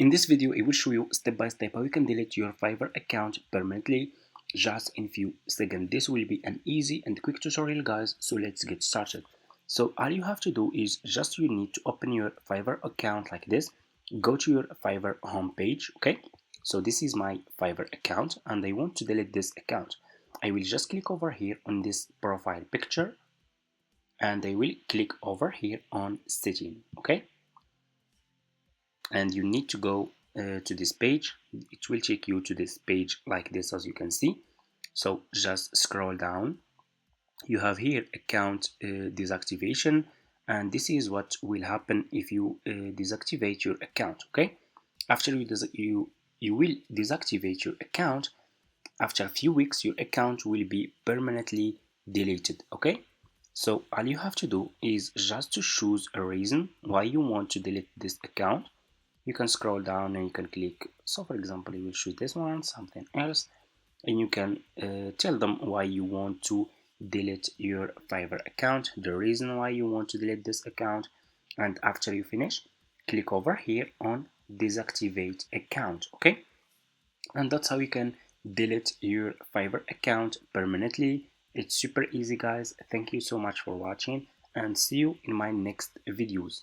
In this video, I will show you step by step how you can delete your Fiverr account permanently just in few seconds. This will be an easy and quick tutorial, guys, so let's get started. So all you have to do is just you need to open your Fiverr account like this. Go to your Fiverr homepage, okay? So this is my Fiverr account and I want to delete this account. I will just click over here on this profile picture and I will click over here on setting, okay? And you need to go to this page. It will take you to this page like this, as you can see. So just scroll down. You have here account deactivation, and this is what will happen if you deactivate your account. Okay, after you will deactivate your account. After a few weeks, your account will be permanently deleted. Okay, so all you have to do is just to choose a reason why you want to delete this account. You can scroll down and you can click. So for example, you will choose this one, something else, and you can tell them why you want to delete your Fiverr account, the reason why you want to delete this account, and after you finish, click over here on deactivate account. Okay, and that's how you can delete your Fiverr account permanently. It's super easy, guys. Thank you so much for watching and see you in my next videos.